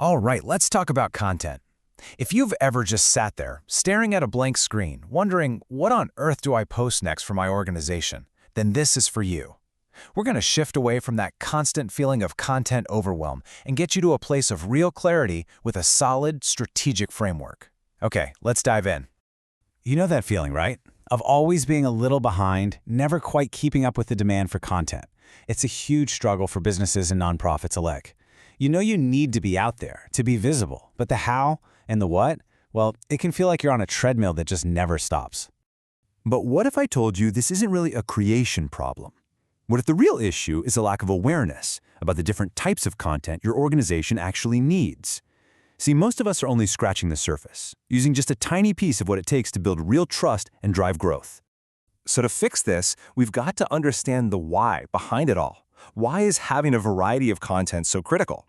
All right, let's talk about content. If you've ever just sat there, staring at a blank screen, wondering, what on earth do I post next for my organization, then this is for you. We're going to shift away from that constant feeling of content overwhelm and get you to a place of real clarity with a solid, strategic framework. Okay, let's dive in. You know that feeling, right? Of always being a little behind, never quite keeping up with the demand for content. It's a huge struggle for businesses and nonprofits alike. You know you need to be out there, to be visible, but the how and the what, well, it can feel like you're on a treadmill that just never stops. But what if I told you this isn't really a creation problem? What if the real issue is a lack of awareness about the different types of content your organization actually needs? See, most of us are only scratching the surface, using just a tiny piece of what it takes to build real trust and drive growth. So to fix this, we've got to understand the why behind it all. Why is having a variety of content so critical?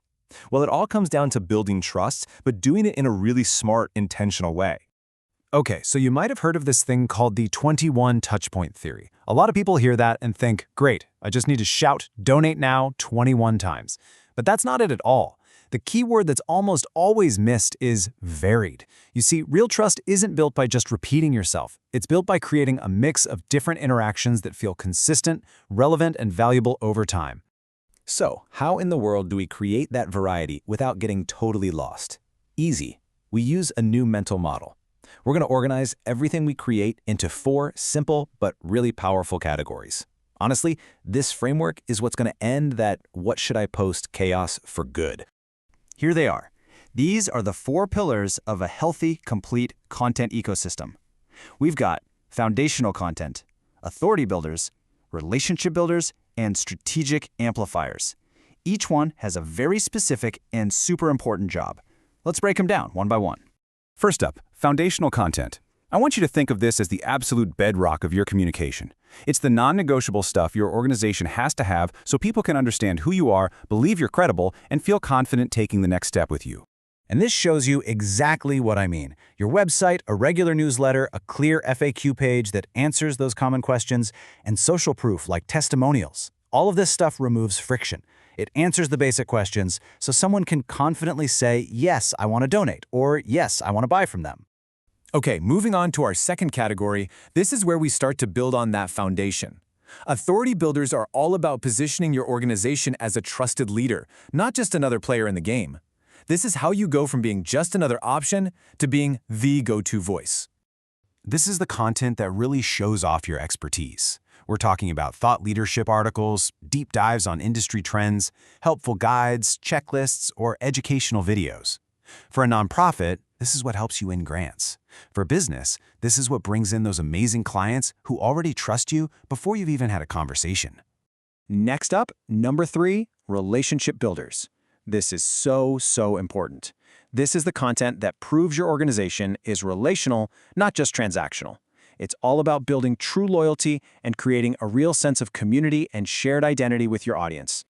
Well, it all comes down to building trust, but doing it in a really smart, intentional way. Okay, so you might have heard of this thing called the 21 touchpoint theory. A lot of people hear that and think, great, I just need to shout, donate now 21 times. But that's not it at all. The key word that's almost always missed is varied. You see, real trust isn't built by just repeating yourself. It's built by creating a mix of different interactions that feel consistent, relevant, and valuable over time. So, how in the world do we create that variety without getting totally lost? Easy. We use a new mental model. We're going to organize everything we create into 4 simple but really powerful categories. Honestly, this framework is what's going to end that what should I post chaos for good. Here they are. These are the 4 pillars of a healthy, complete content ecosystem. We've got foundational content, authority builders, relationship builders, and strategic amplifiers. Each one has a very specific and super important job. Let's break them down one by one. First up, foundational content. I want you to think of this as the absolute bedrock of your communication. It's the non-negotiable stuff your organization has to have so people can understand who you are, believe you're credible, and feel confident taking the next step with you. And this shows you exactly what I mean. Your website, a regular newsletter, a clear FAQ page that answers those common questions, and social proof like testimonials. All of this stuff removes friction. It answers the basic questions so someone can confidently say, yes, I want to donate, or yes, I want to buy from them. Okay, moving on to our second category, this is where we start to build on that foundation. Authority builders are all about positioning your organization as a trusted leader, not just another player in the game. This is how you go from being just another option to being the go-to voice. This is the content that really shows off your expertise. We're talking about thought leadership articles, deep dives on industry trends, helpful guides, checklists, or educational videos. For a nonprofit, this is what helps you win grants. For business, this is what brings in those amazing clients who already trust you before you've even had a conversation. Next up, number 3, relationship builders. This is so important. This is the content that proves your organization is relational, not just transactional. It's all about building true loyalty and creating a real sense of community and shared identity with your audience.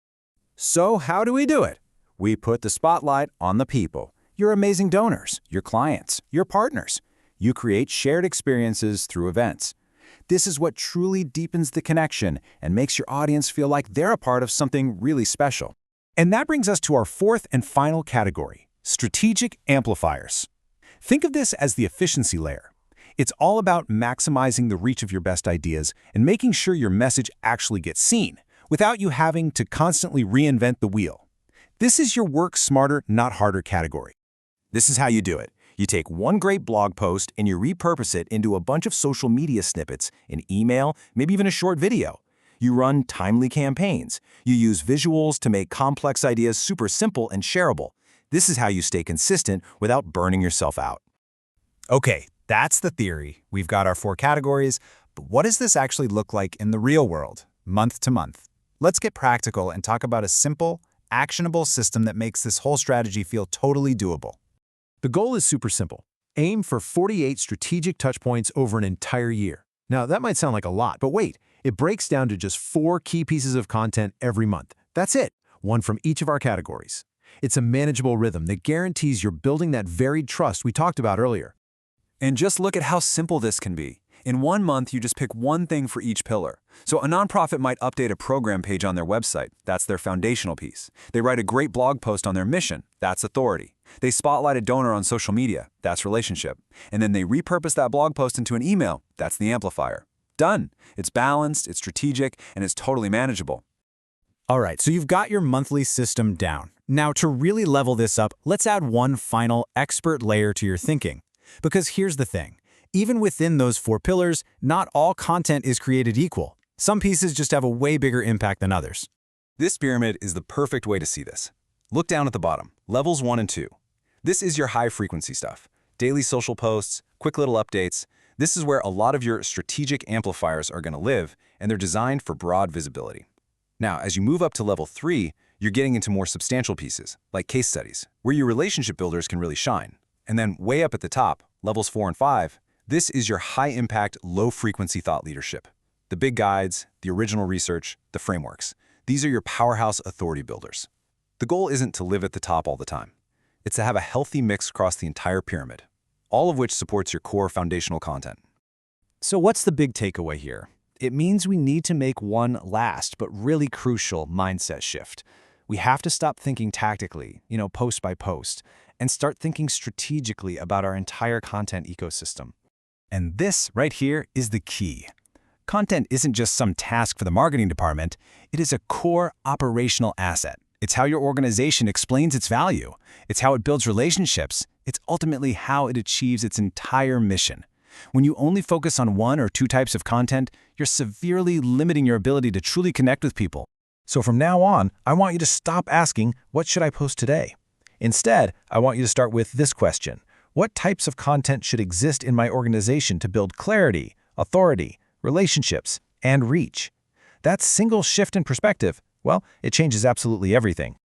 So how do we do it? We put the spotlight on the people, your amazing donors, your clients, your partners. You create shared experiences through events. This is what truly deepens the connection and makes your audience feel like they're a part of something really special. And that brings us to our 4th and final category, strategic amplifiers. Think of this as the efficiency layer. It's all about maximizing the reach of your best ideas and making sure your message actually gets seen without you having to constantly reinvent the wheel. This is your work smarter, not harder category. This is how you do it. You take one great blog post and you repurpose it into a bunch of social media snippets, an email, maybe even a short video. You run timely campaigns. You use visuals to make complex ideas super simple and shareable. This is how you stay consistent without burning yourself out. Okay, that's the theory. We've got our 4 categories, but what does this actually look like in the real world, month to month? Let's get practical and talk about a simple, actionable system that makes this whole strategy feel totally doable. The goal is super simple. Aim for 48 strategic touchpoints over an entire year. Now, that might sound like a lot, but wait, it breaks down to just 4 key pieces of content every month. That's it, one from each of our categories. It's a manageable rhythm that guarantees you're building that varied trust we talked about earlier. And just look at how simple this can be. In 1 month, you just pick one thing for each pillar. So a nonprofit might update a program page on their website. That's their foundational piece. They write a great blog post on their mission. That's authority. They spotlight a donor on social media. That's relationship. And then they repurpose that blog post into an email. That's the amplifier. Done. It's balanced, it's strategic, and it's totally manageable. All right, so you've got your monthly system down. Now, to really level this up, let's add one final expert layer to your thinking. Because here's the thing. Even within those 4 pillars, not all content is created equal. Some pieces just have a way bigger impact than others. This pyramid is the perfect way to see this. Look down at the bottom, levels 1 and 2. This is your high-frequency stuff. Daily social posts, quick little updates. This is where a lot of your strategic amplifiers are going to live, and they're designed for broad visibility. Now, as you move up to level 3, you're getting into more substantial pieces, like case studies, where your relationship builders can really shine. And then way up at the top, levels 4 and 5, this is your high-impact, low-frequency thought leadership. The big guides, the original research, the frameworks. These are your powerhouse authority builders. The goal isn't to live at the top all the time. It's to have a healthy mix across the entire pyramid, all of which supports your core foundational content. So what's the big takeaway here? It means we need to make one last but really crucial mindset shift. We have to stop thinking tactically, post by post, and start thinking strategically about our entire content ecosystem. And this right here is the key. Content isn't just some task for the marketing department. It is a core operational asset. It's how your organization explains its value. It's how it builds relationships. It's ultimately how it achieves its entire mission. When you only focus on 1 or 2 types of content, you're severely limiting your ability to truly connect with people. So from now on, I want you to stop asking, what should I post today? Instead, I want you to start with this question. What types of content should exist in my organization to build clarity, authority, relationships, and reach? That single shift in perspective, well, it changes absolutely everything.